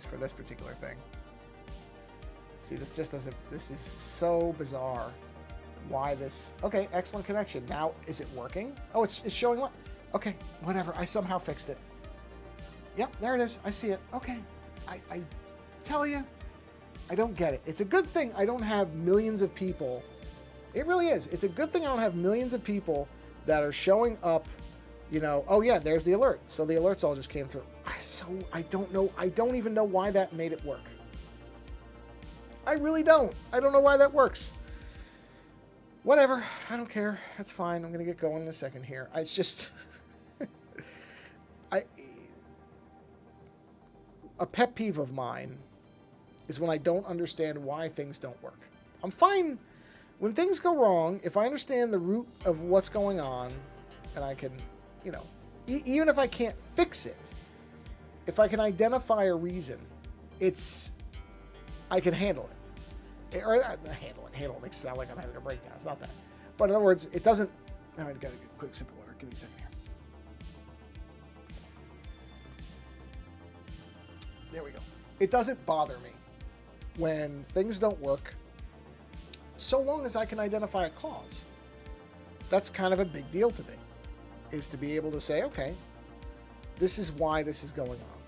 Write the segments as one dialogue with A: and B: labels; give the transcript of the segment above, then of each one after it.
A: this for this particular thing. See, this just doesn't... This is so bizarre. Why this... Okay, excellent connection. Now, is it working? Oh, it's showing what? Okay, whatever. I somehow fixed it. Yep, there it is. I see it. Okay. I tell you, I don't get it. It's a good thing I don't have millions of people. It really is. It's a good thing I don't have millions of people that are showing up, you know, oh yeah, there's the alert. So the alerts all just came through. I don't know. I don't even know why that made it work. I really don't. I don't know why that works. Whatever. I don't care. That's fine. I'm going to get going in a second here. It's just... A pet peeve of mine is when I don't understand why things don't work. I'm fine when things go wrong. If I understand the root of what's going on, and I can, you know, even if I can't fix it, if I can identify a reason, I can handle it. Handle it makes it sound like I'm having a breakdown. It's not that. But in other words, it doesn't... Now I've got to get a quick sip of water. Give me a second here. There we go. It doesn't bother me when things don't work, so long as I can identify a cause. That's kind of a big deal to me, is to be able to say, okay, this is why this is going on.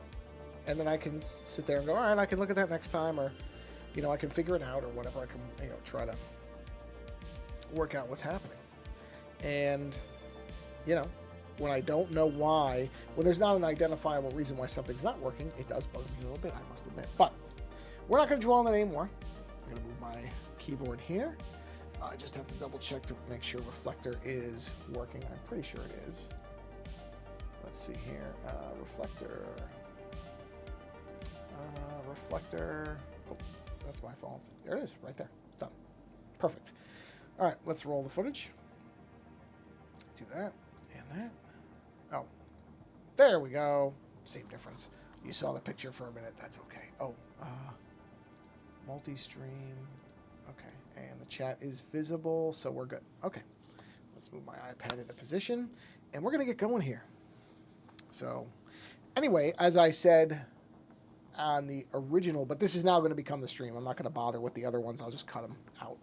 A: And then I can sit there and go, all right, I can look at that next time, or, you know, I can figure it out, or whatever. I can, you know, try to work out what's happening. And, you know, when I don't know why, when there's not an identifiable reason why something's not working, it does bug me a little bit, I must admit. But we're not going to dwell on that anymore. I'm going to move my keyboard here. I just have to double check to make sure reflector is working. I'm pretty sure it is. Let's see here. Reflector. Oh, that's my fault. There it is, right there. Done. Perfect. All right, let's roll the footage. Do that and that. Oh, there we go. Same difference. You saw the picture for a minute. That's okay. Oh, multi-stream. Okay, and the chat is visible, so we're good. Okay, let's move my iPad into position, and we're going to get going here. So, anyway, as I said on the original, but this is now going to become the stream. I'm not going to bother with the other ones. I'll just cut them out.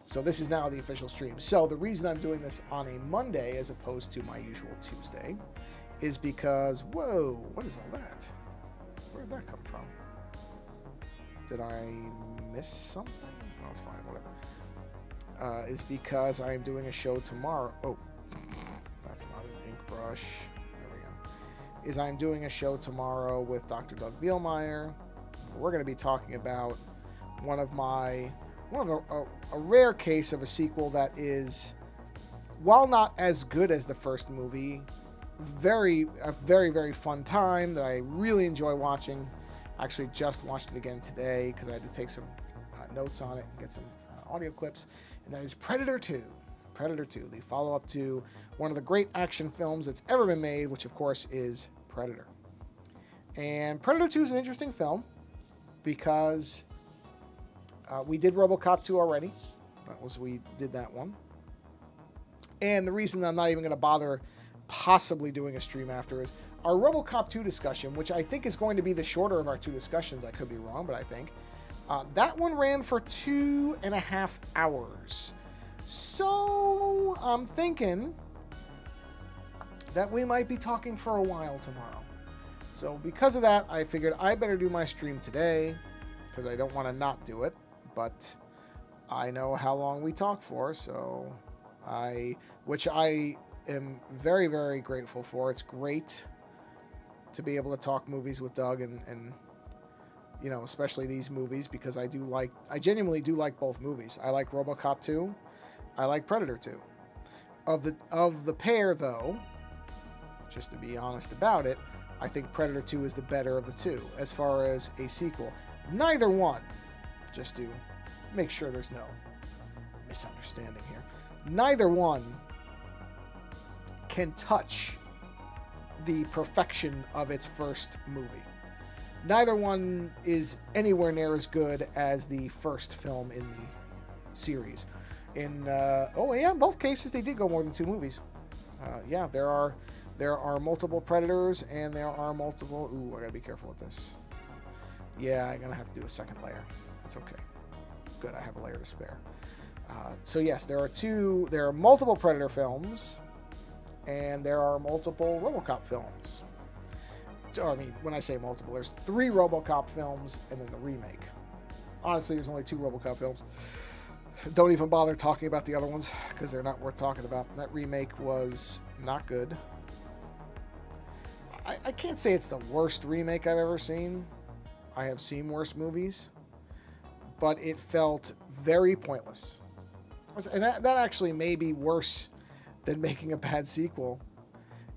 A: So this is now the official stream. So the reason I'm doing this on a Monday as opposed to my usual Tuesday is because, whoa, what is all that? Where did that come from? Did I miss something? No, it's fine, whatever. Is because I'm doing a show tomorrow. Oh, that's not an ink brush. There we go. Is I'm doing a show tomorrow with Dr. Doug Bielmeyer. We're going to be talking about a rare case of a sequel that is, while not as good as the first movie, a very, very fun time that I really enjoy watching. Actually just watched it again today because I had to take some notes on it and get some audio clips. And that is Predator 2. Predator 2, the follow-up to one of the great action films that's ever been made, which of course is Predator. And Predator 2 is an interesting film because we did RoboCop 2 already. We did that one. And the reason I'm not even going to bother possibly doing a stream after is our RoboCop 2 discussion, which I think is going to be the shorter of our two discussions. I could be wrong, but I think. That one ran for 2.5 hours. So I'm thinking that we might be talking for a while tomorrow. So because of that, I figured I better do my stream today because I don't want to not do it. But I know how long we talk for, so which I am very, very grateful for. It's great to be able to talk movies with Doug and you know, especially these movies, because I genuinely do like both movies. I like RoboCop 2. I like Predator 2. Of the pair, though, just to be honest about it, I think Predator 2 is the better of the two as far as a sequel. Neither one, just to make sure there's no misunderstanding here, neither one can touch the perfection of its first movie. Neither one is anywhere near as good as the first film in the series. In both cases they did go more than 2 movies. Yeah, there are multiple Predators, and there are multiple. Ooh, I gotta be careful with this. Yeah, I'm going to have to do a second layer. That's okay. Good, I have a layer to spare. So yes, there are multiple Predator films, and there are multiple RoboCop films. I mean, when I say multiple, there's 3 RoboCop films and then the remake. Honestly, there's only 2 RoboCop films. Don't even bother talking about the other ones because they're not worth talking about. That remake was not good. I can't say it's the worst remake I've ever seen. I have seen worse movies, but it felt very pointless. And that actually may be worse than making a bad sequel,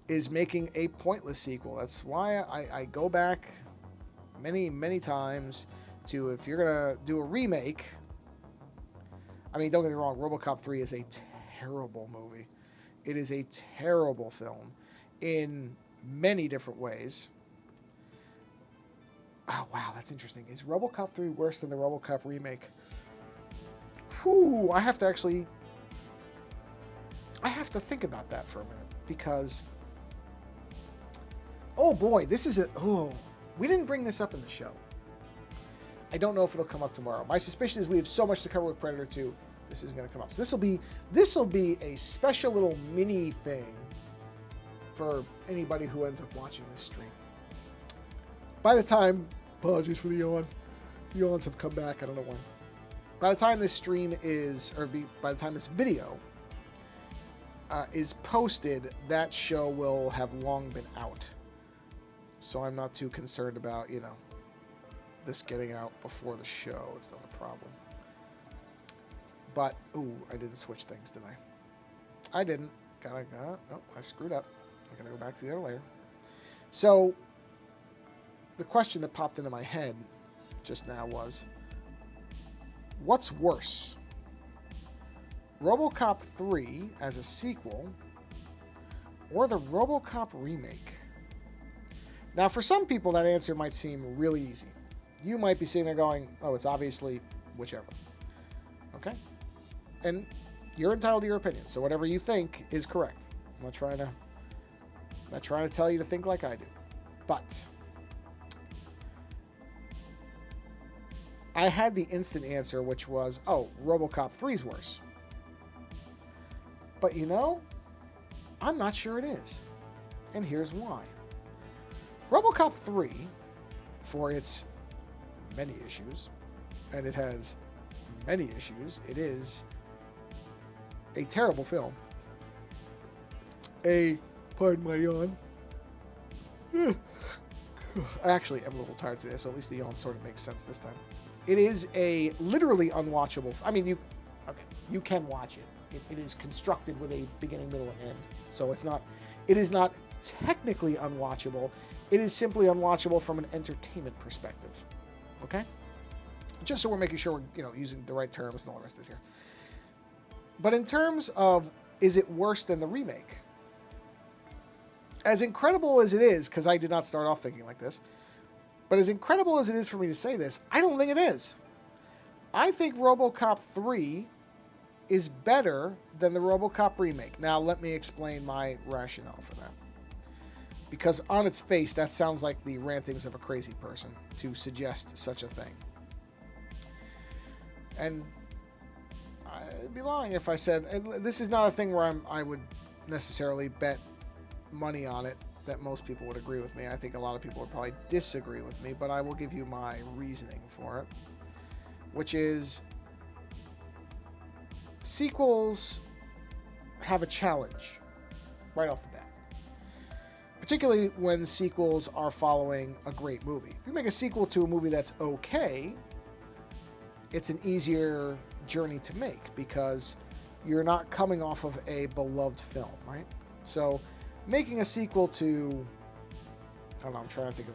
A: is making a pointless sequel. That's why I go back many, many times to, if you're going to do a remake, I mean, don't get me wrong, RoboCop 3 is a terrible movie. It is a terrible film in many different ways. Oh, wow, that's interesting. Is RoboCop 3 worse than the RoboCop remake? Whew, I have to think about that for a minute, because, oh boy, we didn't bring this up in the show. I don't know if it'll come up tomorrow. My suspicion is we have so much to cover with Predator 2, this isn't going to come up. So this will be a special little mini thing for anybody who ends up watching this stream. By the time, apologies for the yawn. Yawns have come back, I don't know why. By the time this stream by the time this video is posted, that show will have long been out. So I'm not too concerned about, this getting out before the show. It's not a problem. But, I didn't switch things, did I? I didn't. No, I screwed up. I'm going to go back to the other layer. So, the question that popped into my head just now was, what's worse? RoboCop 3 as a sequel, or the RoboCop remake? Now, for some people, that answer might seem really easy. You might be sitting there going, oh, it's obviously whichever. Okay? And you're entitled to your opinion, so whatever you think is correct. I'm not trying to tell you to think like I do. But I had the instant answer, which was, oh, RoboCop 3 is worse. But I'm not sure it is. And here's why. RoboCop 3, for its many issues, and it has many issues, it is a terrible film. Pardon my yawn. Actually, I'm a little tired today, so at least the yawn sort of makes sense this time. It is a literally unwatchable. I mean, you can watch it. It is constructed with a beginning, middle, and end. So it is not technically unwatchable. It is simply unwatchable from an entertainment perspective. Okay? Just so we're making sure we're, using the right terms and all the rest of it here. But in terms of, is it worse than the remake? As incredible as it is, because I did not start off thinking like this, but as incredible as it is for me to say this, I don't think it is. I think RoboCop 3 is better than the RoboCop remake. Now, let me explain my rationale for that. Because on its face, that sounds like the rantings of a crazy person to suggest such a thing. And I'd be lying if I said, and this is not a thing where I would necessarily bet money on it that most people would agree with me. I think a lot of people would probably disagree with me, but I will give you my reasoning for it, which is sequels have a challenge right off the bat. Particularly when sequels are following a great movie. If you make a sequel to a movie that's okay, it's an easier journey to make because you're not coming off of a beloved film, right? So making a sequel to, I don't know, I'm trying to think of,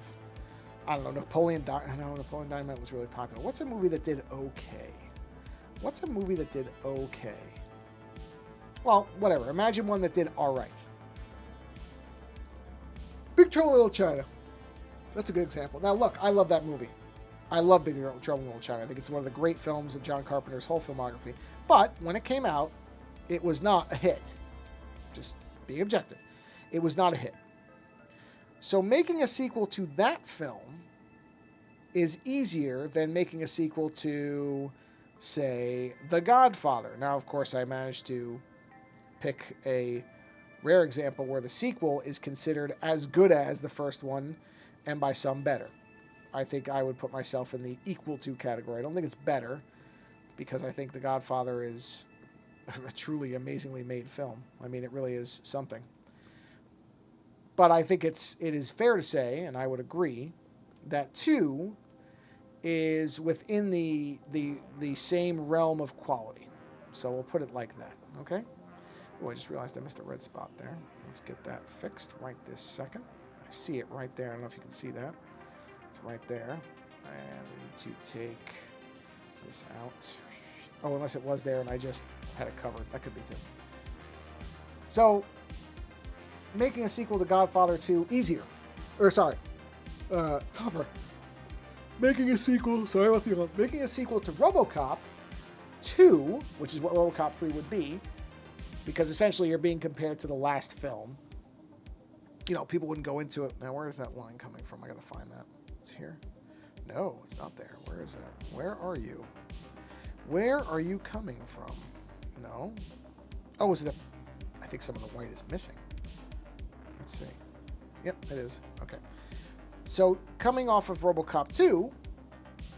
A: Napoleon Dynamite was really popular. What's a movie that did okay? Well, whatever. Imagine one that did all right. Big Trouble in Little China. That's a good example. Now, look, I love that movie. I love Big Trouble in Little China. I think it's one of the great films of John Carpenter's whole filmography. But when it came out, it was not a hit. Just being objective. It was not a hit. So making a sequel to that film is easier than making a sequel to, say, The Godfather. Now, of course, I managed to pick a rare example where the sequel is considered as good as the first one, and by some better. I think I would put myself in the equal to category. I don't think it's better, because I think The Godfather is a truly amazingly made film. I mean, it really is something. But I think it is fair to say, and I would agree, that 2 is within the same realm of quality. So we'll put it like that, okay? Oh, I just realized I missed a red spot there. Let's get that fixed right this second. I see it right there. I don't know if you can see that. It's right there. And we need to take this out. Oh, unless it was there and I just had it covered. That could be too. So, making a sequel to Godfather 2 easier. Or, sorry, tougher. Making a sequel to RoboCop 2, which is what RoboCop 3 would be, because essentially you're being compared to the last film. You know, people wouldn't go into it. Now, where is that line coming from? I gotta find that. It's here. No, it's not there. Where is that? Where are you? Where are you coming from? No. Oh, is it I think some of the white is missing. Let's see. Yep, it is. Okay. So, coming off of RoboCop 2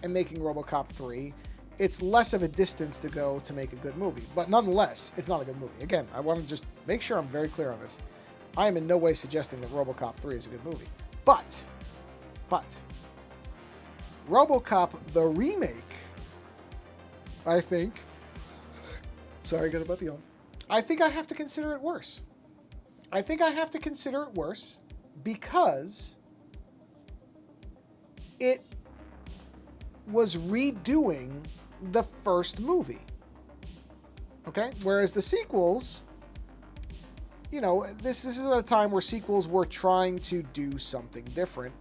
A: and making RoboCop 3, it's less of a distance to go to make a good movie. But nonetheless, it's not a good movie. Again, I want to just make sure I'm very clear on this. I am in no way suggesting that RoboCop 3 is a good movie. But, RoboCop the remake, I think, sorry, I got about the yawn. I think I have to consider it worse. I think I have to consider it worse because it was redoing the first movie. Okay? Whereas the sequels, you know, this is at a time where sequels were trying to do something different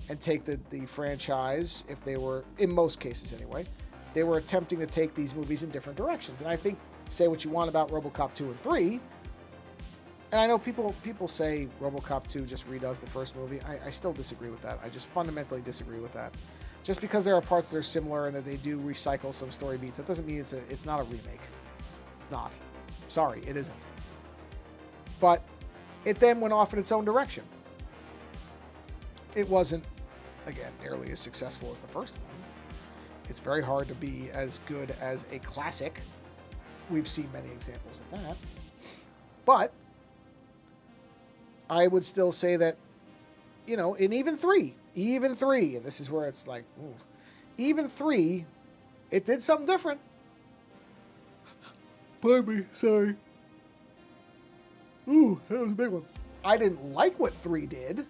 A: and take the franchise, if they were, in most cases anyway, they were attempting to take these movies in different directions. And I think, say what you want about RoboCop 2 and 3, and I know people say RoboCop 2 just redoes the first movie. I still disagree with that. I just fundamentally disagree with that. Just because there are parts that are similar and that they do recycle some story beats, that doesn't mean it's not a remake. It's not. Sorry, it isn't. But it then went off in its own direction. It wasn't, again, nearly as successful as the first one. It's very hard to be as good as a classic. We've seen many examples of that. But I would still say that, you know, in even 3, and this is where it's like, ooh, even 3, it did something different. Pardon me, sorry. Ooh, that was a big one. I didn't like what 3 did.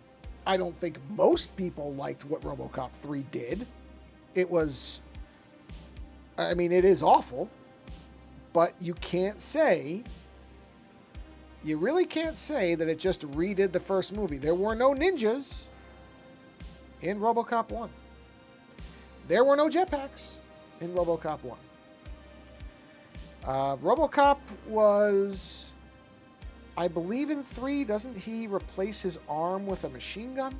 A: I don't think most people liked what RoboCop 3 did. It was, I mean, it is awful, but you really can't say that it just redid the first movie. There were no ninjas in RoboCop 1. There were no jetpacks in RoboCop 1. RoboCop was, I believe in 3, doesn't he replace his arm with a machine gun?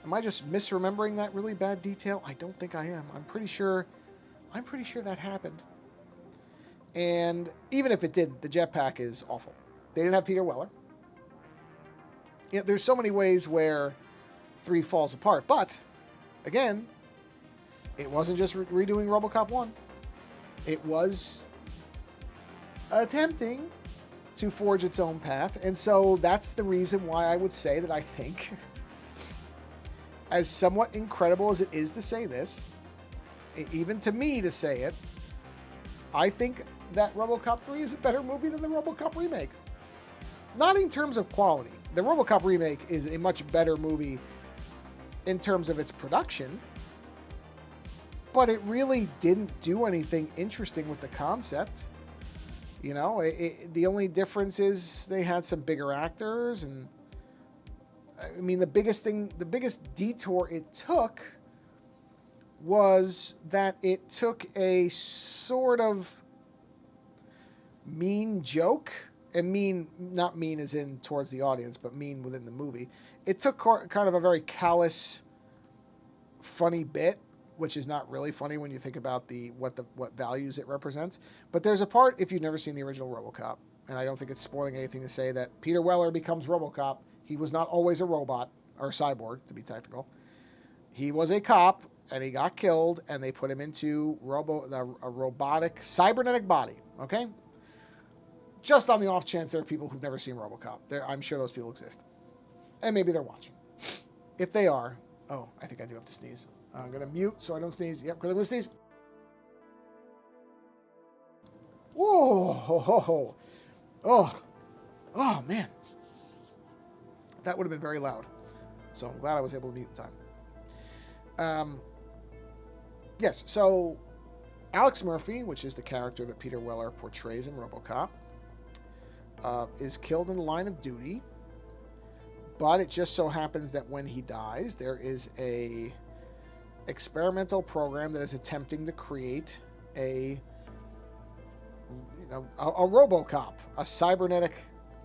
A: Am I just misremembering that really bad detail? I don't think I am. I'm pretty sure that happened. And even if it didn't, the jetpack is awful. They didn't have Peter Weller. Yeah, there's so many ways where 3 falls apart. But, again, it wasn't just redoing RoboCop 1. It was attempting to forge its own path. And so that's the reason why I would say that I think, as somewhat incredible as it is to say this, even to me to say it, I think that RoboCop 3 is a better movie than the RoboCop remake. Not in terms of quality. The RoboCop remake is a much better movie in terms of its production, but it really didn't do anything interesting with the concept. You know, the only difference is they had some bigger actors, and I mean, the biggest detour it took was that it took a sort of mean joke, and mean, not mean as in towards the audience, but mean within the movie. It took kind of a very callous funny bit, which is not really funny when you think about what values it represents. But there's a part, if you've never seen the original RoboCop, and I don't think it's spoiling anything to say that Peter Weller becomes RoboCop. He was not always a robot, or a cyborg to be technical. He was a cop, and he got killed, and they put him into a robotic cybernetic body. Okay, just on the off chance there are people who've never seen RoboCop. I'm sure those people exist, and maybe they're watching. If they are, oh, I think I do have to sneeze. I'm gonna mute so I don't sneeze. Yep, because I'm gonna sneeze. Whoa, ho, ho, ho. Oh, man. That would have been very loud. So I'm glad I was able to mute in time. Yes, so Alex Murphy, which is the character that Peter Weller portrays in RoboCop, is killed in the line of duty. But it just so happens that when he dies, there is a experimental program that is attempting to create a RoboCop, a cybernetic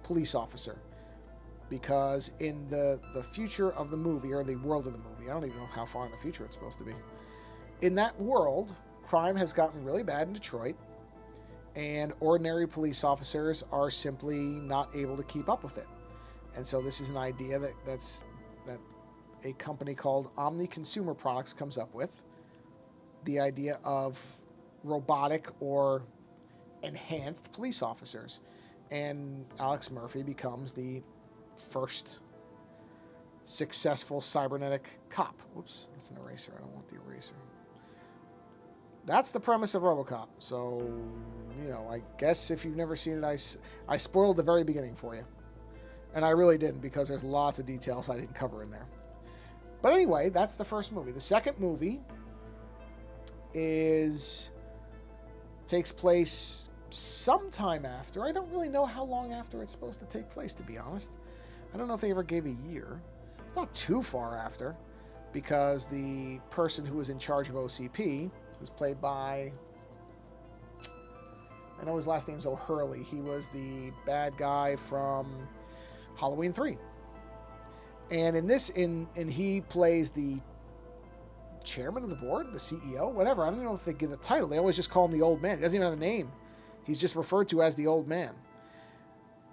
A: police officer. Because in the future of the movie, or the world of the movie, I don't even know how far in the future it's supposed to be. In that world, crime has gotten really bad in Detroit, and ordinary police officers are simply not able to keep up with it. And so this is an idea that a company called Omni Consumer Products comes up with. The idea of robotic or enhanced police officers. And Alex Murphy becomes the first successful cybernetic cop. Oops, that's an eraser. I don't want the eraser. That's the premise of RoboCop. So, I guess if you've never seen it, I spoiled the very beginning for you. And I really didn't, because there's lots of details I didn't cover in there. But anyway, that's the first movie. The second movie takes place sometime after. I don't really know how long after it's supposed to take place, to be honest. I don't know if they ever gave a year. It's not too far after, because the person who was in charge of OCP, who's played by, I know his last name's O'Hurley. He was the bad guy from Halloween 3. And he plays the chairman of the board, the CEO, whatever. I don't know if they give a title. They always just call him the old man. He doesn't even have a name. He's just referred to as the old man.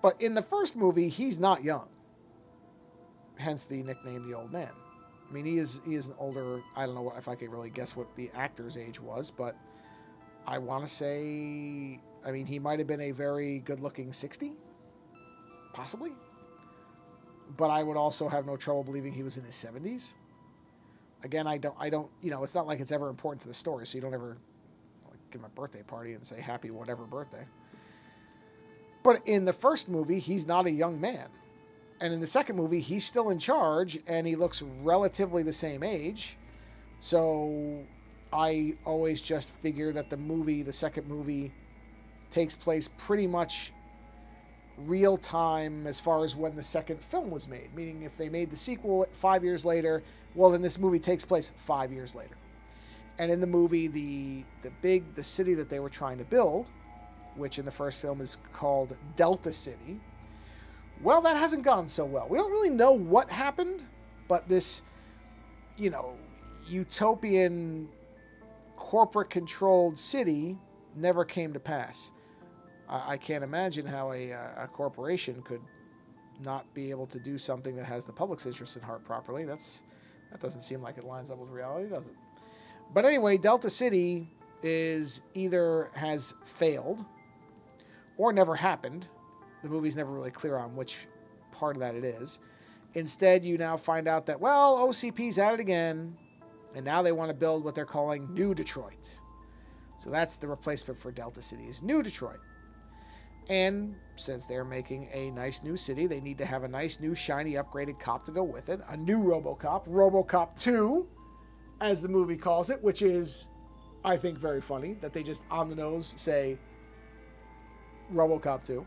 A: But in the first movie, he's not young. Hence the nickname, the old man. I mean, he is an older, I don't know if I could really guess what the actor's age was, but I want to say, he might have been a very good-looking 60, possibly. But I would also have no trouble believing he was in his 70s. Again, I don't, it's not like it's ever important to the story, so you don't ever give him a birthday party and say happy whatever birthday. But in the first movie, he's not a young man. And in the second movie, he's still in charge, and he looks relatively the same age. So I always just figure that the second movie, takes place pretty much real time as far as when the second film was made. Meaning if they made the sequel 5 years later, well, then this movie takes place 5 years later. And in the movie, the city that they were trying to build, which in the first film is called Delta City, well, that hasn't gone so well. We don't really know what happened, but this, utopian corporate-controlled city never came to pass. I can't imagine how a corporation could not be able to do something that has the public's interest at heart properly. That doesn't seem like it lines up with reality, does it? But anyway, Delta City either has failed or never happened. The movie's never really clear on which part of that it is. Instead, you now find out that, well, OCP's at it again, and now they want to build what they're calling New Detroit. So that's the replacement for Delta City, is New Detroit. And since they're making a nice new city, they need to have a nice new shiny upgraded cop to go with it. A new RoboCop, RoboCop 2, as the movie calls it, which is, I think, very funny that they just on the nose say RoboCop 2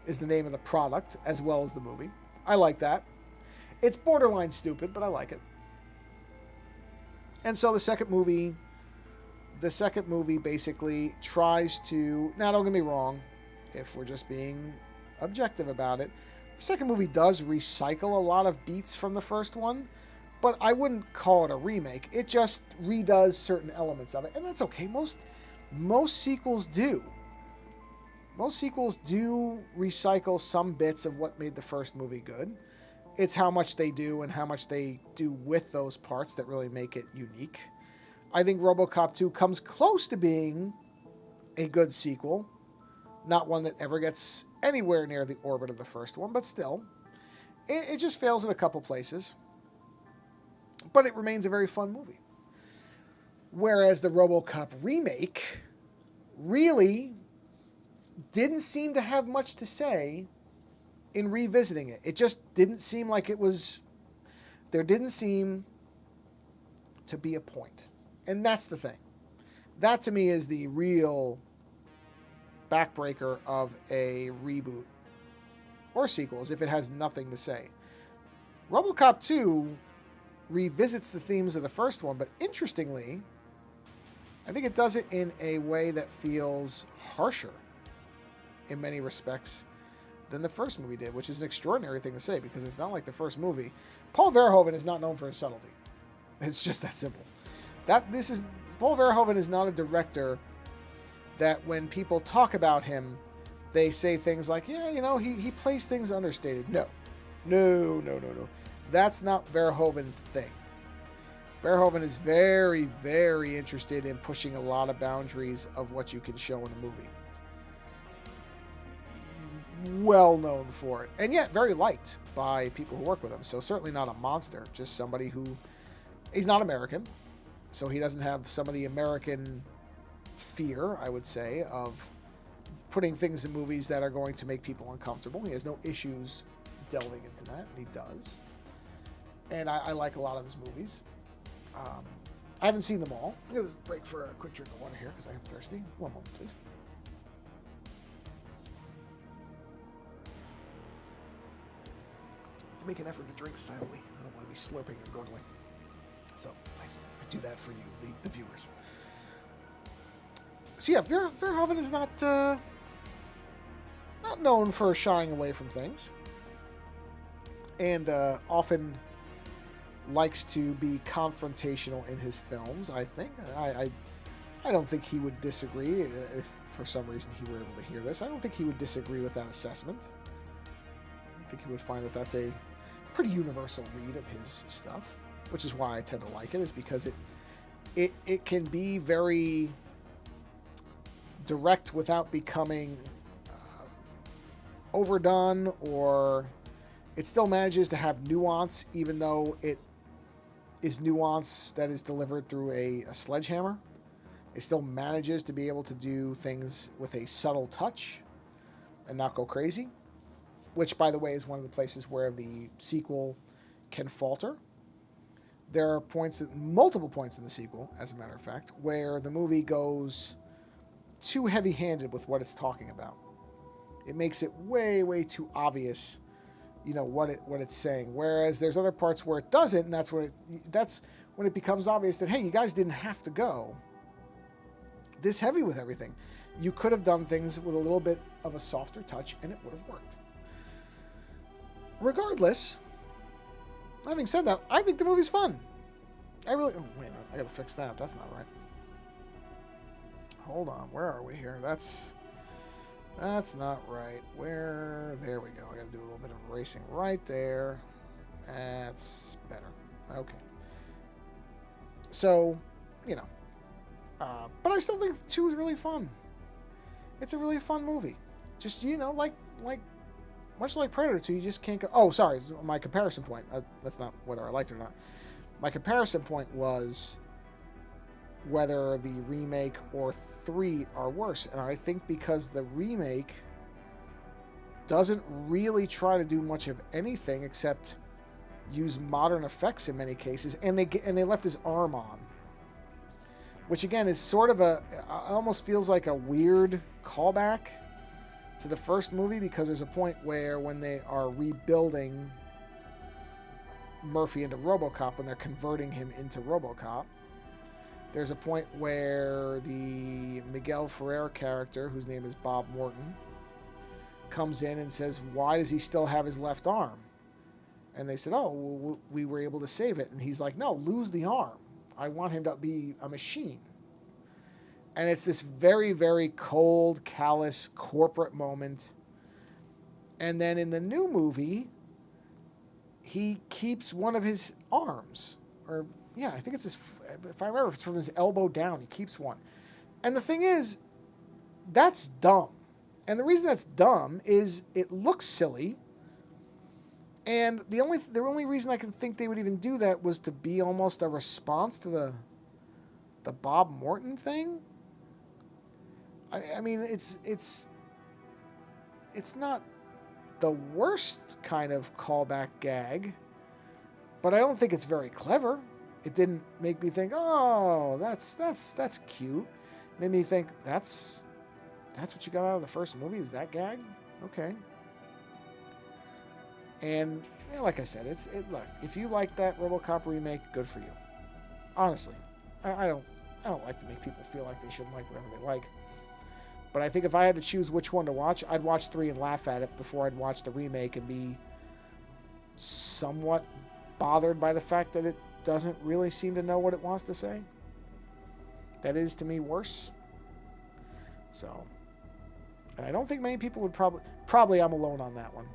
A: is the name of the product as well as the movie. I like that. It's borderline stupid, but I like it. And so the second movie basically tries to, now don't get me wrong, if we're just being objective about it, the second movie does recycle a lot of beats from the first one, but I wouldn't call it a remake. It just redoes certain elements of it, and that's okay. Most sequels do. Most sequels do recycle some bits of what made the first movie good. It's how much they do and how much they do with those parts that really make it unique. I think RoboCop 2 comes close to being a good sequel. Not one that ever gets anywhere near the orbit of the first one, but still. It just fails in a couple places. But it remains a very fun movie. Whereas the RoboCop remake really didn't seem to have much to say in revisiting it. It just didn't seem like it was... There didn't seem to be a point. And that's the thing. That to me is the real backbreaker of a reboot or sequels if it has nothing to say. RoboCop 2 revisits the themes of the first one, but interestingly, I think it does it in a way that feels harsher in many respects than the first movie did, which is an extraordinary thing to say because it's not like the first movie. Paul Verhoeven is not known for his subtlety. It's just that simple. Paul Verhoeven is not a director that when people talk about him, they say things like, yeah, you know, he plays things understated. No. That's not Verhoeven's thing. Verhoeven is very, very interested in pushing a lot of boundaries of what you can show in a movie. Well known for it. And yet very liked by people who work with him. So certainly not a monster. Just somebody who... He's not American. So he doesn't have some of the American fear, I would say, of putting things in movies that are going to make people uncomfortable. He has no issues delving into that. And he does. And I like a lot of his movies. I haven't seen them all. I'm going to break for a quick drink of water here because I am thirsty. One moment, please. Make an effort to drink silently. I don't want to be slurping and gurgling. So I do that for you, the viewers. So yeah, Verhoeven is not known for shying away from things, and often likes to be confrontational in his films. I think I don't think he would disagree if for some reason he were able to hear this. I don't think he would disagree with that assessment. I think he would find that that's a pretty universal read of his stuff, which is why I tend to like it, is because it can be very direct without becoming overdone, or it still manages to have nuance, even though it is nuance that is delivered through a sledgehammer. It still manages to be able to do things with a subtle touch and not go crazy, which, by the way, is one of the places where the sequel can falter. There are multiple points in the sequel, as a matter of fact, where the movie goes too heavy-handed with what it's talking about. It makes it way, way too obvious, you know, what it's saying. Whereas there's other parts where it doesn't, and that's when it becomes obvious that, hey, you guys didn't have to go this heavy with everything. You could have done things with a little bit of a softer touch, and it would have worked. Regardless, having said that, I think the movie's fun. Oh, wait a minute. I gotta fix that. That's not right. Hold on. Where are we here? That's not right. There we go. I gotta do a little bit of erasing right there. That's better. Okay. So, you know. But I still think 2 is really fun. It's a really fun movie. Just, you know, like much like Predator 2, you just can't go... Oh, sorry. My comparison point. That's not whether I liked it or not. My comparison point was whether the remake or 3 are worse. And I think because the remake doesn't really try to do much of anything except use modern effects in many cases, and they left his arm on. Which, again, is sort of almost feels like a weird callback to the first movie, because there's a point where when they are rebuilding Murphy into RoboCop, when they're converting him into RoboCop, there's a point where the Miguel Ferrer character, whose name is Bob Morton, comes in and says, why does he still have his left arm? And they said, oh, we were able to save it. And he's like, no, lose the arm. I want him to be a machine. And it's this very, very cold, callous corporate moment. And then in the new movie, he keeps one of his arms. Or, yeah, I think it's his, if I remember, it's from his elbow down. He keeps one. And the thing is, that's dumb. And the reason that's dumb is it looks silly. And the only reason I can think they would even do that was to be almost a response to the Bob Morton thing. I mean, it's not the worst kind of callback gag, but I don't think it's very clever. It didn't make me think, oh, that's cute. It made me think, that's what you got out of the first movie, is that gag? Okay. And like I said, look, if you like that RoboCop remake, good for you. Honestly, I don't like to make people feel like they shouldn't like whatever they like. But I think if I had to choose which one to watch, I'd watch 3 and laugh at it before I'd watch the remake and be somewhat bothered by the fact that it doesn't really seem to know what it wants to say. That is, to me, worse. So, and I don't think many people would probably I'm alone on that one.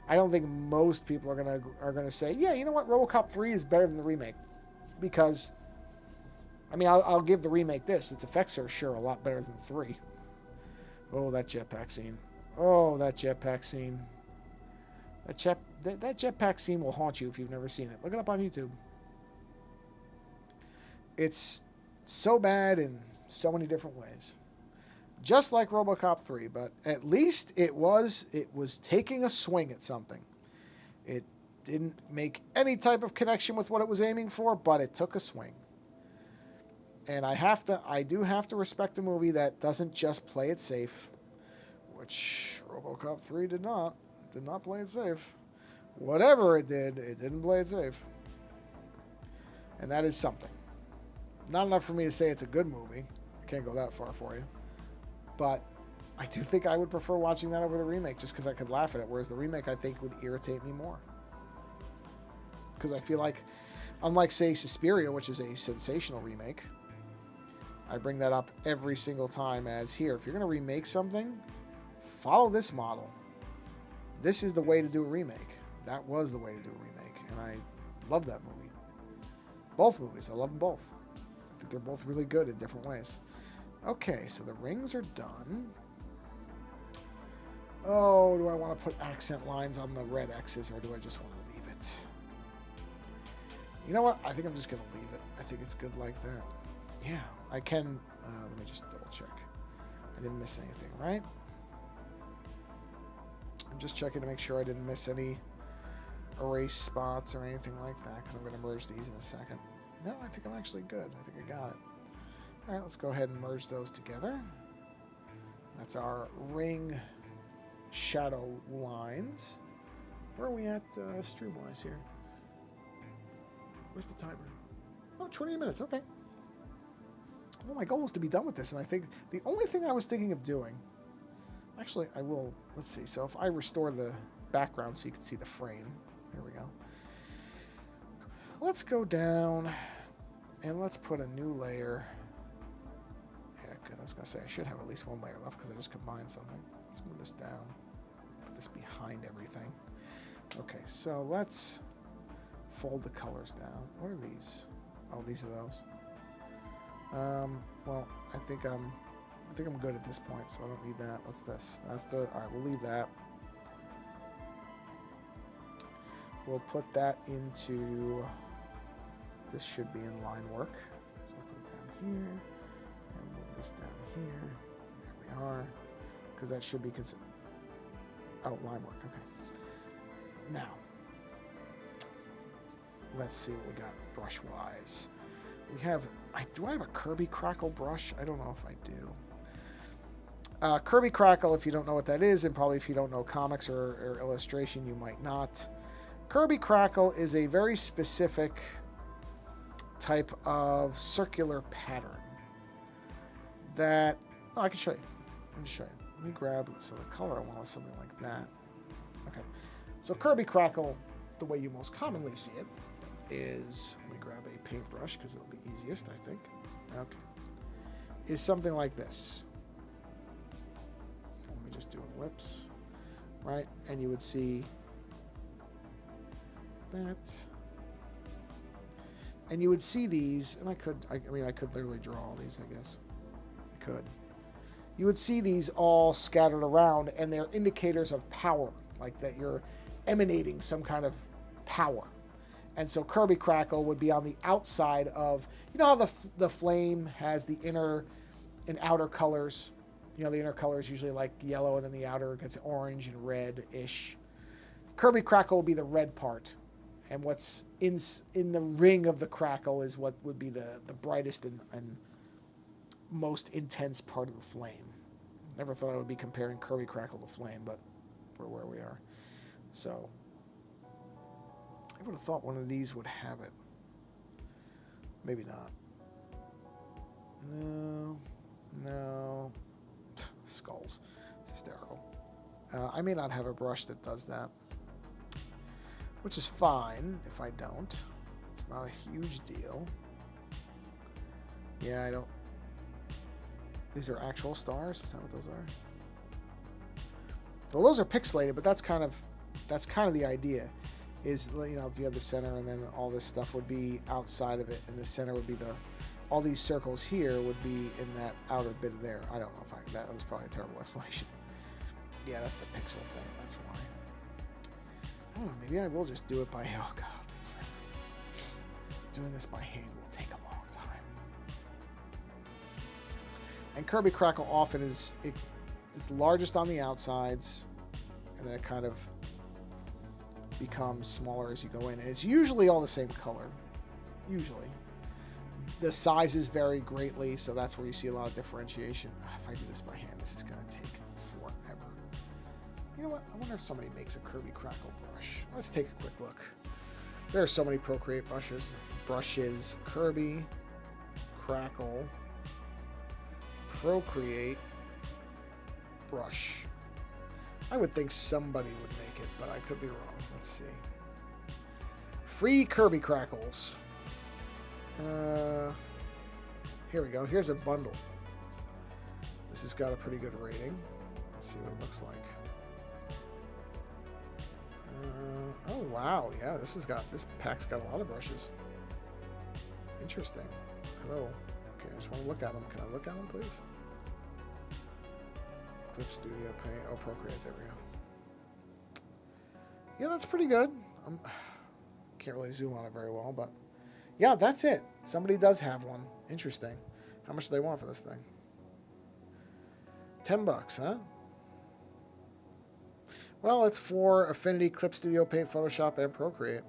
A: I don't think most people are gonna say, yeah, you know what, RoboCop 3 is better than the remake, because, I mean, I'll give the remake this: its effects are sure a lot better than 3. Oh, that jetpack scene! Oh, that jetpack scene! That jetpack scene will haunt you if you've never seen it. Look it up on YouTube. It's so bad in so many different ways. Just like RoboCop 3, but at least it was taking a swing at something. It didn't make any type of connection with what it was aiming for, but it took a swing. And I do have to respect a movie that doesn't just play it safe, which RoboCop 3 did not. It did not play it safe. Whatever it did, it didn't play it safe. And that is something. Not enough for me to say it's a good movie. I can't go that far for you. But I do think I would prefer watching that over the remake just because I could laugh at it, whereas the remake, I think, would irritate me more. Because I feel like, unlike, say, Suspiria, which is a sensational remake, I bring that up every single time as, here, if you're going to remake something, follow this model. This is the way to do a remake. That was the way to do a remake, and I love that movie. Both movies, I love them both. I think they're both really good in different ways. Okay, so the rings are done. Oh, do I want to put accent lines on the red X's, or do I just want to leave it? You know what? I think I'm just going to leave it. I think it's good like that. Yeah, I can. Let me just double check. I didn't miss anything, right? I'm just checking to make sure I didn't miss any erase spots or anything like that, because I'm going to merge these in a second. No, I think I'm actually good. I think I got it. All right, let's go ahead and merge those together. That's our ring shadow lines. Where are we at stream-wise here? Where's the timer? Oh, 20 minutes, okay. Well, my goal was to be done with this, and I think the only thing I was thinking of doing... Actually, I will... Let's see. So if I restore the background so you can see the frame. Here we go. Let's go down, and let's put a new layer... I was going to say I should have at least one layer left because I just combined something. Let's move this down. Put this behind everything. Okay, so let's fold the colors down. What are these? Oh, these are those. Well, I think I'm good at this point, so I don't need that. What's this? That's the... All right, we'll leave that. We'll put that into... This should be in line work. So I'll put it down here. And move this down here. There we are. Because that should be oh, line work. Okay. Now, let's see what we got brush-wise. We have... do I have a Kirby Crackle brush? I don't know if I do. Kirby Crackle, if you don't know what that is, and probably if you don't know comics or illustration, you might not. Kirby Crackle is a very specific type of circular pattern that... Oh, I can show you. Let me show you. Let me grab... So the color I want is something like that. Okay. So Kirby Crackle the way you most commonly see it is, let me grab a paintbrush because it'll be easiest, I think. Okay. Is something like this. Let me just do an ellipse, right? And you would see that. And you would see these, and I could literally draw all these, I guess. I could. You would see these all scattered around, and they're indicators of power, like that you're emanating some kind of power. And so Kirby Crackle would be on the outside of, you know how the flame has the inner and outer colors? You know, the inner color is usually like yellow, and then the outer gets orange and red-ish. Kirby Crackle will be the red part. And what's in the ring of the crackle is what would be the brightest and most intense part of the flame. Never thought I would be comparing Kirby Crackle to flame, but we're where we are. So I would have thought one of these would have it. Maybe not. No. Skulls. It's hysterical. I may not have a brush that does that, which is fine if I don't. It's not a huge deal. Yeah, I don't. These are actual stars? Is that what those are? Well, those are pixelated, but that's kind of the idea. Is, you know, if you have the center and then all this stuff would be outside of it, and the center would be all these circles here would be in that outer bit there. I don't know if that was probably a terrible explanation. Yeah, that's the pixel thing. That's why. I don't know, maybe I will just do it by, oh god, doing this by hand will take a long time. And Kirby Crackle often it's largest on the outsides, and then it kind of becomes smaller as you go in. And it's usually all the same color, usually. The sizes vary greatly, so that's where you see a lot of differentiation. If I do this by hand, this is going to take forever. You know what? I wonder if somebody makes a Kirby Crackle brush. Let's take a quick look. There are so many Procreate brushes. Kirby Crackle Procreate brush. I would think somebody would make it, but I could be wrong. Let's see. Free Kirby Crackles. Here we go. Here's a bundle. This has got a pretty good rating. Let's see what it looks like. Oh wow, yeah, this pack's got a lot of brushes. Interesting. Hello. Okay, I just want to look at them. Can I look at them, please? Clip Studio Paint. Oh, Procreate. There we go. Yeah, that's pretty good. Can't really zoom on it very well, but yeah, that's it. Somebody does have one. Interesting. How much do they want for this thing? $10, huh? Well, it's for Affinity, Clip Studio Paint, Photoshop, and Procreate.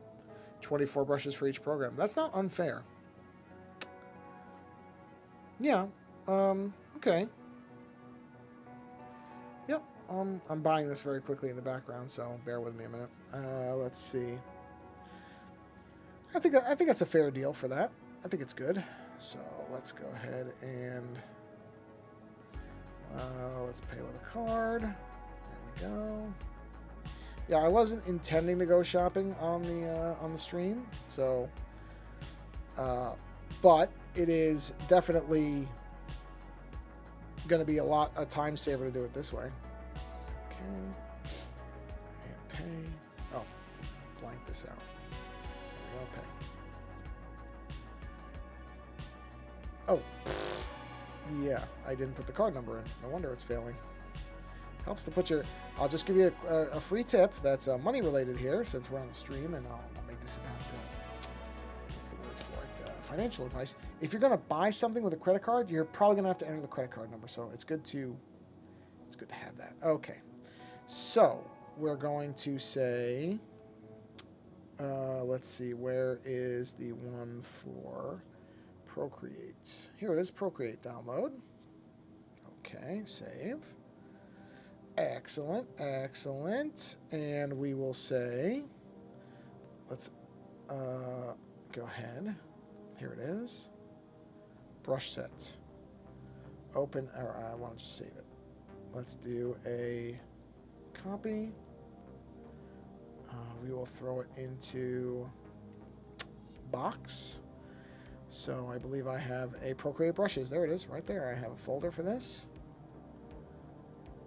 A: 24 brushes for each program. That's not unfair. Yeah. Okay. Yep. I'm buying this very quickly in the background, so bear with me a minute. Let's see. I think that's a fair deal for that. I think it's good. So let's go ahead and let's pay with a card. There we go. Yeah, I wasn't intending to go shopping on the stream, so but it is definitely going to be a time saver to do it this way. Okay, and pay. Oh, blank this out. There we go, pay. Oh, yeah, I didn't put the card number in. No wonder it's failing. Helps to put your... I'll just give you a free tip that's money related here, since we're on the stream, and I'll make this about... what's the word for it? Financial advice. If you're going to buy something with a credit card, you're probably going to have to enter the credit card number, so it's good to have that. Okay, so we're going to say... let's see, where is the one for... Procreate. Here it is, Procreate download. Okay, save. Excellent, excellent. And we will say, let's go ahead. Here it is. Brush set. Open, or I want to just save it. Let's do a copy. We will throw it into box. So I believe I have a Procreate brushes. There it is, right there. I have a folder for this.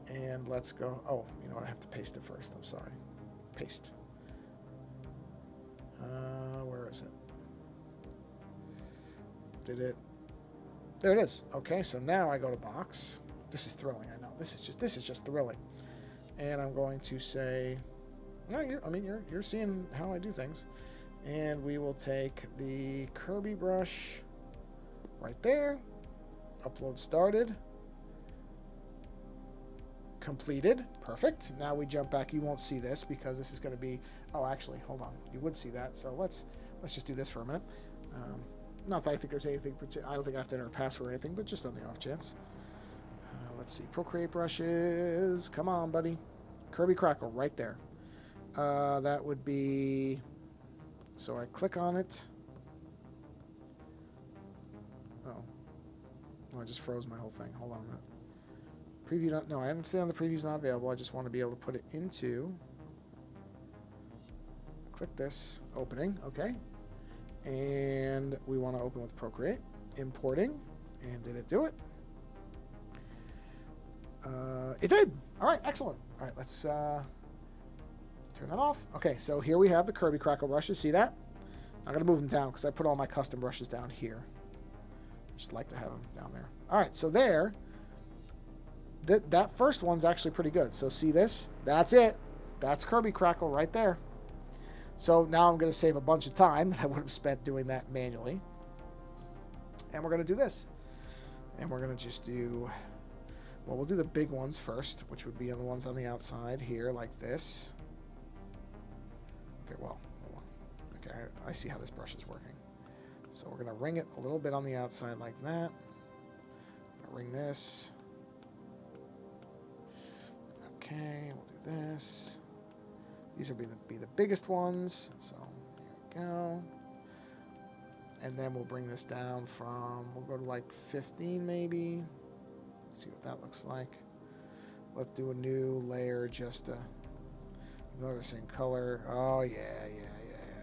A: And let's go. Oh, you know what? I have to paste it first. I'm sorry. Paste. Where is it? Did it? There it is. Okay, so now I go to box. This is thrilling. I know. This is just thrilling. And I'm going to say, no, you're seeing how I do things. And we will take the Kirby brush right there. Upload started. Completed. Perfect. Now we jump back. You won't see this because this is going to be... Oh, actually, hold on. You would see that. So let's just do this for a minute. Not that I think there's anything... I don't think I have to enter a password or anything, but just on the off chance. Let's see. Procreate brushes. Come on, buddy. Kirby Crackle right there. That would be... So I click on it. Oh, I just froze my whole thing. Hold on a minute. Preview not... No, I understand the preview's not available. I just want to be able to put it into... Click this. Opening. Okay. And we want to open with Procreate. Importing. And did it do it? It did! Alright, excellent. Alright, let's turn that off. Okay, so here we have the Kirby Crackle brushes. See that? I'm going to move them down because I put all my custom brushes down here. Just like to have them down there. Alright, so there... That first one's actually pretty good. So see this? That's it. That's Kirby Crackle right there. So now I'm going to save a bunch of time that I would have spent doing that manually. And we're going to do this. And we're going to just do... Well, we'll do the big ones first, which would be on the ones on the outside here, like this. Okay, well, hold on. Okay, I see how this brush is working. So we're going to ring it a little bit on the outside like that. I'm going to ring this. Okay, we'll do this. These will be the biggest ones. So there we go. And then we'll bring this down from, we'll go to like 15 maybe. Let's see what that looks like. Let's do a new layer just to, even though they're the same color. Oh yeah.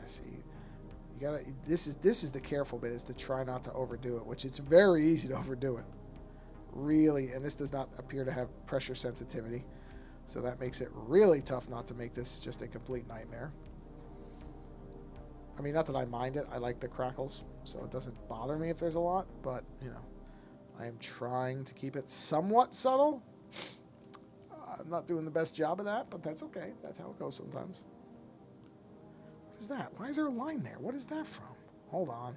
A: See, you gotta, this is the careful bit, is to try not to overdo it, which it's very easy to overdo it. Really, and this does not appear to have pressure sensitivity. So that makes it really tough not to make this just a complete nightmare. I mean, not that I mind it. I like the crackles, so it doesn't bother me if there's a lot. But, you know, I am trying to keep it somewhat subtle. I'm not doing the best job of that, but that's okay. That's how it goes sometimes. What is that? Why is there a line there? What is that from? Hold on.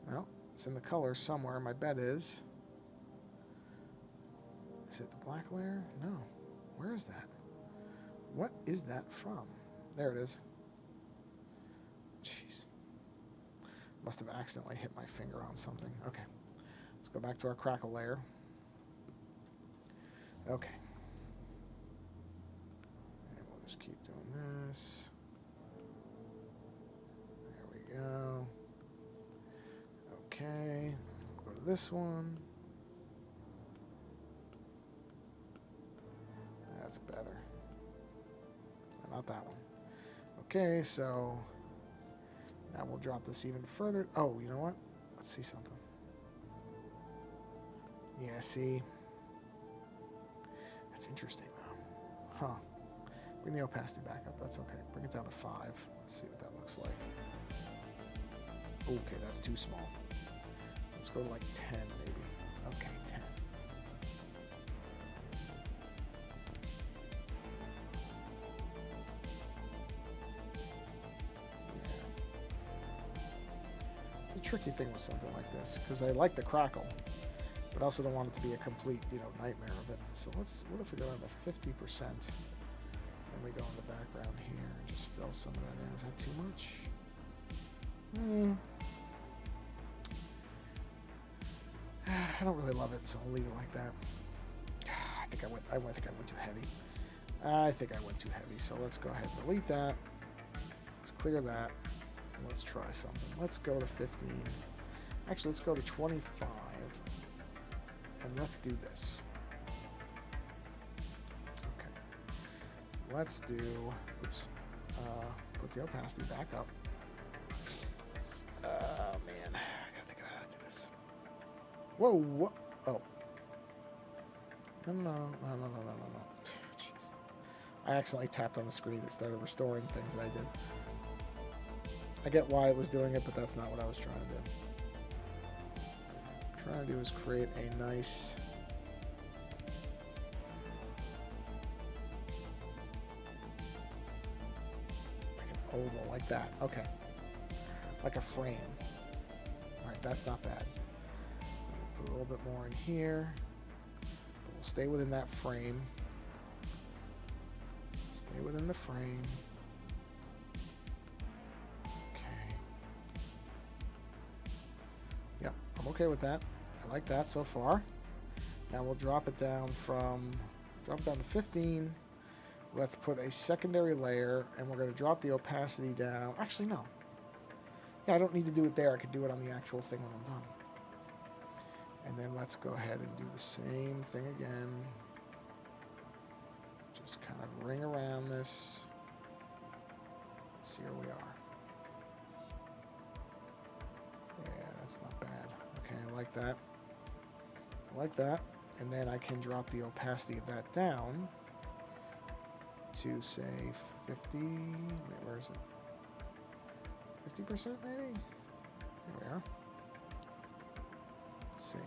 A: Well, it's in the color somewhere. My bet is... Is it the black layer? No. Where is that? What is that from? There it is. Jeez. Must have accidentally hit my finger on something. Okay. Let's go back to our crackle layer. Okay. And we'll just keep doing this. There we go. Okay. We'll go to this one. That's better. Not that one. Okay, so now we'll drop this even further. Oh, you know what? Let's see something. Yeah, see? That's interesting, though. Huh. Bring the opacity back up. That's okay. Bring it down to 5. Let's see what that looks like. Okay, that's too small. Let's go to like 10, maybe. Okay, 10. Tricky thing with something like this, because I like the crackle, but I also don't want it to be a complete, nightmare of it. So what if we go down to 50%, and we go in the background here and just fill some of that in? Is that too much? I don't really love it, so I'll leave it like that. I think I went too heavy. I think I went too heavy, so let's go ahead and delete that. Let's clear that. Let's try something. Let's go to 15. Actually, let's go to 25. And let's do this. Okay. Let's do... Oops. put the opacity back up. Oh, man. I gotta think about how to do this. Whoa, what? Oh. No. Jeez. I accidentally tapped on the screen that started restoring things that I did. I get why it was doing it, but that's not what I was trying to do. What I'm trying to do is create a nice... oval like that. Okay. Like a frame. Alright, that's not bad. Put a little bit more in here. We'll stay within that frame. Stay within the frame. Okay. Yep, I'm okay with that. I like that so far. Now we'll drop it down to 15. Let's put a secondary layer, and we're going to drop the opacity down. Actually, no. Yeah, I don't need to do it there. I could do it on the actual thing when I'm done. And then let's go ahead and do the same thing again. Just kind of ring around this. See where we are. Yeah, that's not bad. Okay, I like that. I like that. And then I can drop the opacity of that down to say 50. Wait, where is it? 50% maybe? There we are. Let's see.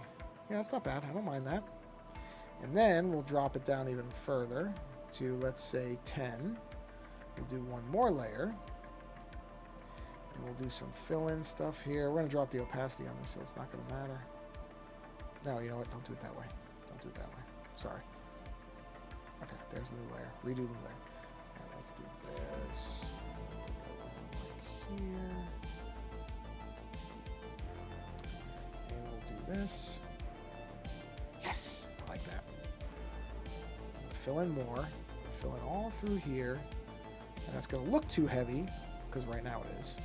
A: Yeah, that's not bad. I don't mind that. And then we'll drop it down even further to, let's say, 10. We'll do one more layer. And we'll do some fill-in stuff here. We're going to drop the opacity on this, so it's not going to matter. No, you know what? Don't do it that way. Don't do it that way. Sorry. Okay, there's a new layer. Redo the layer. And let's do this. Like here. And we'll do this. Yes! I like that. Fill in more. Fill in all through here. And that's going to look too heavy, because right now it is.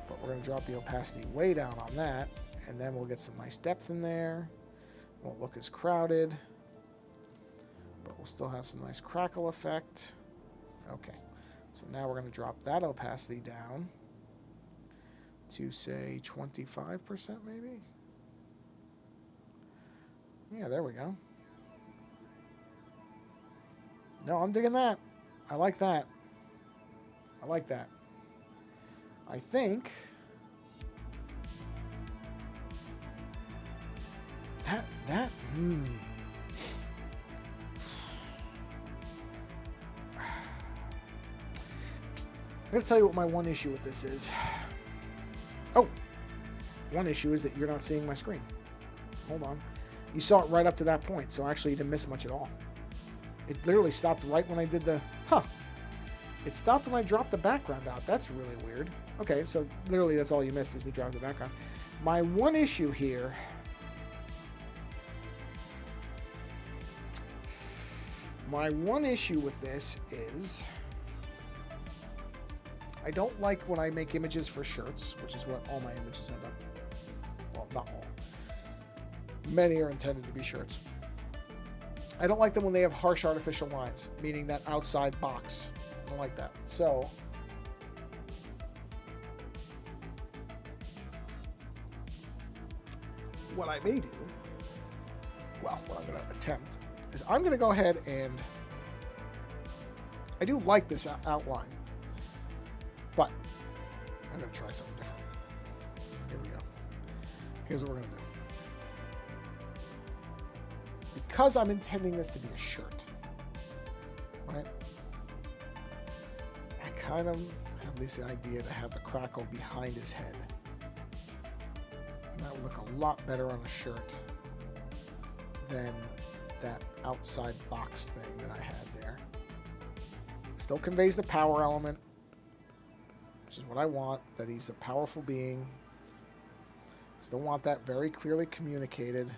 A: But we're going to drop the opacity way down on that. And then we'll get some nice depth in there. Won't look as crowded. But we'll still have some nice crackle effect. Okay. So now we're going to drop that opacity down to, say, 25% maybe? Yeah, there we go. No, I'm digging that. I like that. I like that. I think that I'm going to tell you what my one issue with this is. Oh, one issue is that you're not seeing my screen. Hold on. You saw it right up to that point, so actually you didn't miss much at all. It literally stopped right when I did the... Huh. It stopped when I dropped the background out. That's really weird. Okay, so literally that's all you missed is we dropped the background. My one issue here... My one issue with this is... I don't like when I make images for shirts, which is what all my images end up... Well, not all. Many are intended to be shirts. I don't like them when they have harsh artificial lines, meaning that outside box. I don't like that. So, what I may do, well, what I'm going to attempt, is I'm going to go ahead and, I do like this outline, but I'm going to try something different. Here we go. Here's what we're going to do. Because I'm intending this to be a shirt, right? I kind of have this idea to have the crackle behind his head. And that would look a lot better on a shirt than that outside box thing that I had there. Still conveys the power element, which is what I want, that he's a powerful being. Still want that very clearly communicated,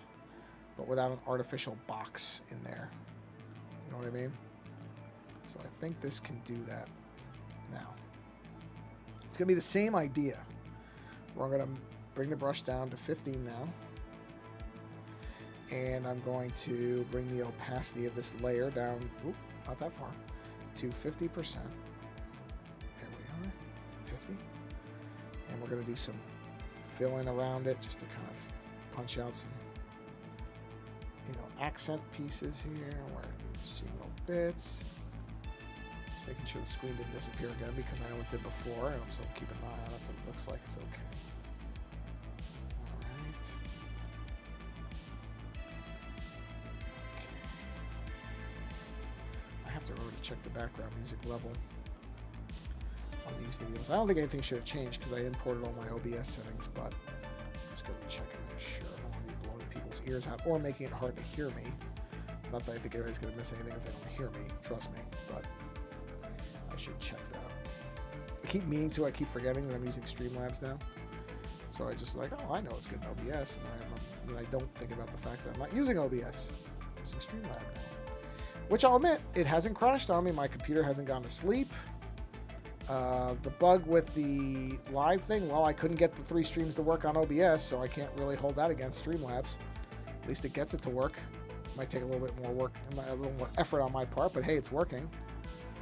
A: but without an artificial box in there. You know what I mean? So I think this can do that now. It's going to be the same idea. We're going to bring the brush down to 15 now. And I'm going to bring the opacity of this layer down, not that far, to 50%. we're going to do some fill-in around it just to kind of punch out some, accent pieces here where you see little bits. Just making sure the screen didn't disappear again because I know it did before, and I'm still keeping an eye on it, but it looks like it's okay. Alright. Okay. I have to already check the background music level on these videos. I don't think anything should have changed because I imported all my OBS settings, but I'm just going to check and make sure. I don't want to be blowing people's ears out or making it hard to hear me. Not that I think anybody's going to miss anything if they don't hear me, trust me, but I should check that. I keep meaning to, I keep forgetting that I'm using Streamlabs now. So I just like, oh, I know it's good in OBS, and I don't think about the fact that I'm not using OBS. I'm using Streamlabs now. Which I'll admit, it hasn't crashed on me. My computer hasn't gone to sleep. The bug with the live thing, well, I couldn't get the 3 streams to work on OBS, so I can't really hold that against Streamlabs. At least it gets it to work. Might take a little bit more work, a little more effort on my part, but hey, it's working.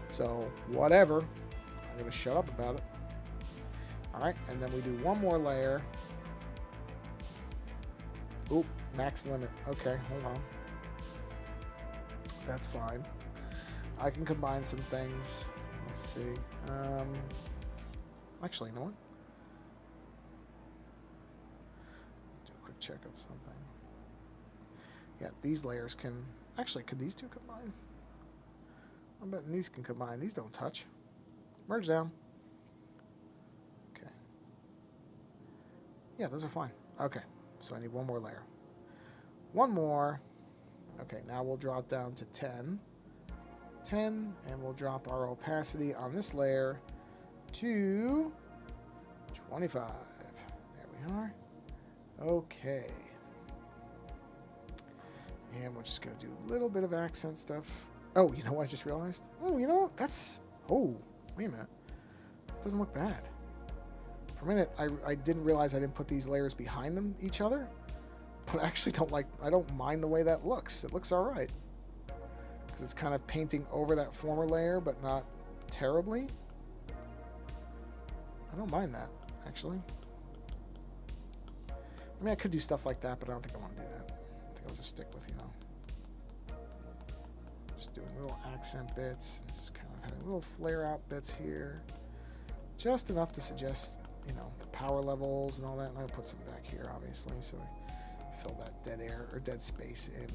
A: So, whatever. I'm going to shut up about it. Alright, and then we do one more layer. Oop, max limit. Okay, hold on. That's fine. I can combine some things. Let's see. Actually, you know what? Do a quick check of something. Yeah, these layers can... Actually, could these two combine? I'm betting these can combine. These don't touch. Merge down. Okay. Yeah, those are fine. Okay, so I need one more layer. One more. Okay, now we'll drop down to 10. 10, and we'll drop our opacity on this layer to 25. There we are. Okay. And we're just going to do a little bit of accent stuff. Oh, you know what I just realized? Oh, you know what? That's... Oh, wait a minute. That doesn't look bad. For a minute, I didn't realize I didn't put these layers behind them, each other. But I actually I don't mind the way that looks. It looks all right. Because it's kind of painting over that former layer, but not terribly. I don't mind that, actually. I mean, I could do stuff like that, but I don't think I want to do that. I think I'll just stick with, just doing little accent bits, and just kind of having little flare out bits here. Just enough to suggest, the power levels and all that. And I'll put some back here, obviously, so we fill that dead air, or dead space in.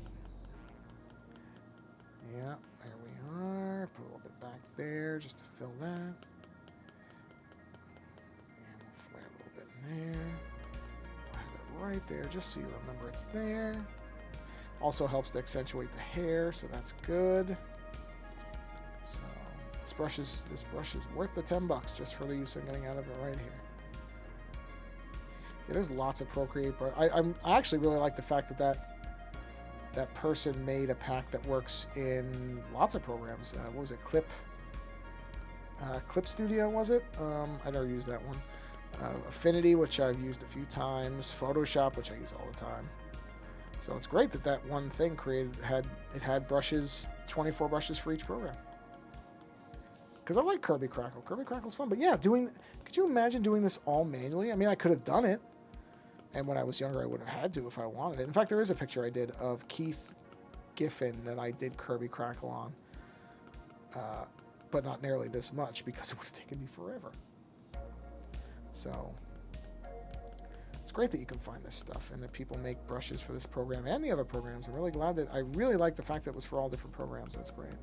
A: Yeah, there we are. Put a little bit back there just to fill that. And we'll flare a little bit in there. We'll have it right there just so you remember it's there. Also helps to accentuate the hair, so that's good. So this brush is worth the $10 just for the use I'm getting out of it right here. Yeah, there's lots of Procreate, but I actually really like the fact that person made a pack that works in lots of programs. What was it? Clip Studio, was it? I never used that one. Affinity, which I've used a few times. Photoshop, which I use all the time. So it's great that one thing had brushes, 24 brushes for each program. Because I like Kirby Crackle. Kirby Crackle's fun. But yeah, could you imagine doing this all manually? I mean, I could have done it. And when I was younger, I would have had to if I wanted it. In fact, there is a picture I did of Keith Giffen that I did Kirby Crackle on. But not nearly this much because it would have taken me forever. So it's great that you can find this stuff and that people make brushes for this program and the other programs. I'm really glad that I really like the fact that it was for all different programs. That's great.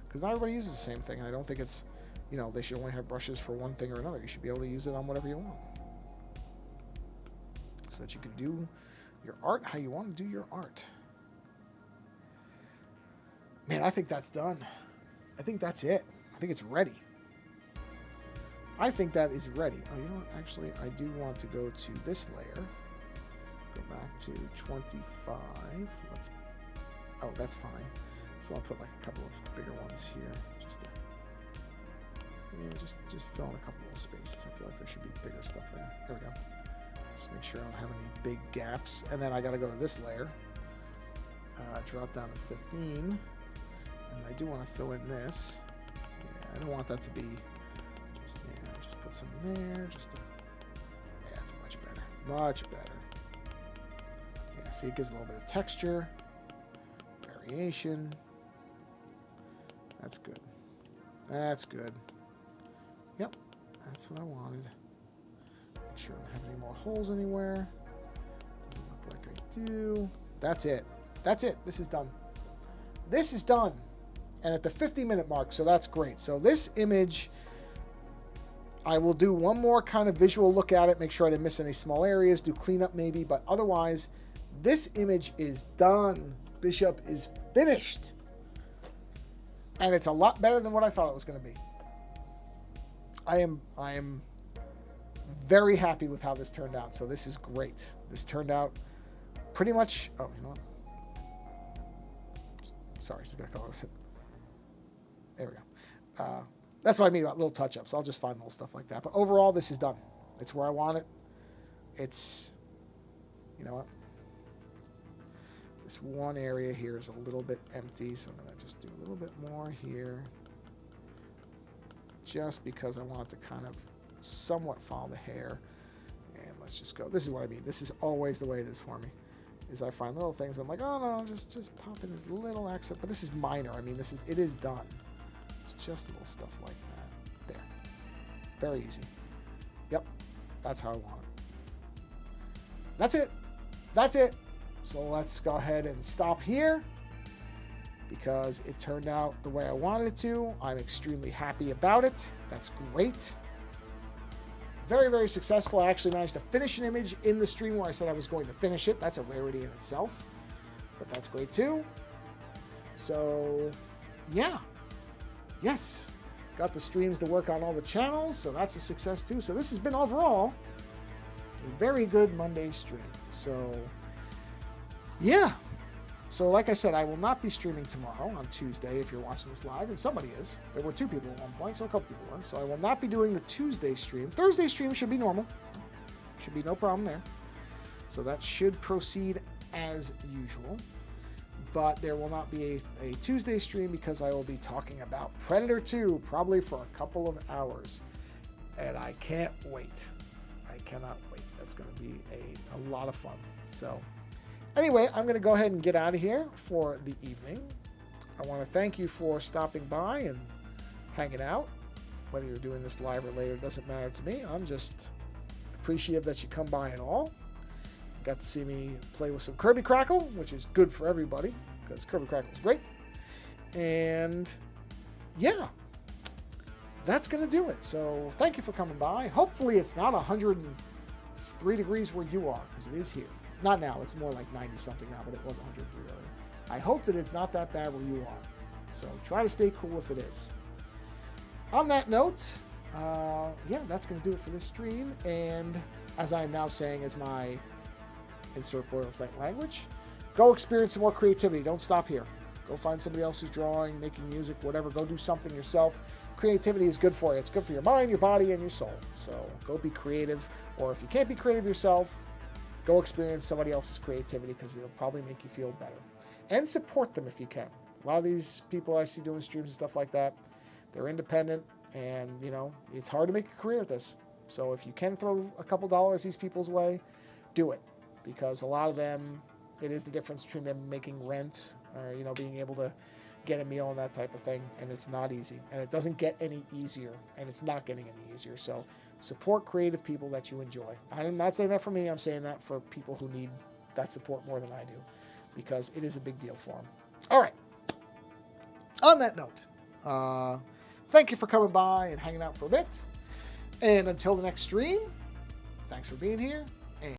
A: Because not everybody uses the same thing. And I don't think it's, they should only have brushes for one thing or another. You should be able to use it on whatever you want. So that you can do your art how you want to do your art. Man, I think that's done. I think that's it. I think it's ready. I think that is ready. Oh, you know what? Actually, I do want to go to this layer. Go back to 25. Oh, that's fine. So I'll put like a couple of bigger ones here. Just fill in a couple of spaces. I feel like there should be bigger stuff there. There we go. Just make sure I don't have any big gaps. And then I got to go to this layer. Drop down to 15. And I do want to fill in this. Yeah, I don't want that to be just put some in there just to Much better. Yeah, see, it gives a little bit of texture, variation. That's good. That's good. Yep, that's what I wanted. Make sure I don't have any more holes anywhere. Doesn't look like I do. That's it. That's it. This is done. This is done. And at the 50-minute mark, so that's great. So this image, I will do one more kind of visual look at it, make sure I didn't miss any small areas, do cleanup maybe, but otherwise, this image is done. Bishop is finished. And it's a lot better than what I thought it was going to be. I am very happy with how this turned out. So this is great. This turned out pretty much. Oh, you know what? Sorry, just gotta call this. There we go. That's what I mean about little touch-ups. I'll just find little stuff like that. But overall, this is done. It's where I want it. It's, you know what? This one area here is a little bit empty, so I'm going to just do a little bit more here. Just because I want it to kind of somewhat follow the hair. And let's just go. This is what I mean. This is always the way it is for me. Is I find little things. I'm like, oh no, just pop in this little accent. But this is minor. I mean, it is done. It's just little stuff like that. There. Very easy. Yep. That's how I want it. That's it. That's it. So let's go ahead and stop here because it turned out the way I wanted it to. I'm extremely happy about it. That's great. Very, very successful. I actually managed to finish an image in the stream where I said I was going to finish it. That's a rarity in itself, but that's great too. So yeah, yes, got the streams to work on all the channels, so that's a success too. So this has been overall a very good Monday stream. So yeah. So like I said, I will not be streaming tomorrow on Tuesday if you're watching this live, and somebody is. There were 2 people at one point, so a couple people were. So I will not be doing the Tuesday stream. Thursday stream should be normal. Should be no problem there. So that should proceed as usual. But there will not be a Tuesday stream because I will be talking about Predator 2 probably for a couple of hours. And I can't wait. I cannot wait. That's going to be a lot of fun. So anyway, I'm going to go ahead and get out of here for the evening. I want to thank you for stopping by and hanging out. Whether you're doing this live or later, doesn't matter to me. I'm just appreciative that you come by at all. Got to see me play with some Kirby Crackle, which is good for everybody because Kirby Crackle is great. And yeah, that's going to do it. So thank you for coming by. Hopefully it's not 103 degrees where you are, because it is here. Not now, it's more like 90 something now, but it was 103 earlier. I hope that it's not that bad where you are. So try to stay cool if it is. On that note, yeah, that's going to do it for this stream. And as I am now saying as my insert boilerplate language, go experience some more creativity. Don't stop here. Go find somebody else who's drawing, making music, whatever. Go do something yourself. Creativity is good for you. It's good for your mind, your body, and your soul. So go be creative. Or if you can't be creative yourself, go experience somebody else's creativity because it'll probably make you feel better. And support them if you can. A lot of these people I see doing streams and stuff like that, they're independent, and you know, it's hard to make a career at this. So if you can throw a couple dollars these people's way, do it. Because a lot of them, it is the difference between them making rent or, you know, being able to get a meal and that type of thing. And it's not easy. And it doesn't get any easier. And it's not getting any easier. So support creative people that you enjoy. I'm not saying that for me. I'm saying that for people who need that support more than I do. Because it is a big deal for them. All right. On that note, thank you for coming by and hanging out for a bit. And until the next stream, thanks for being here.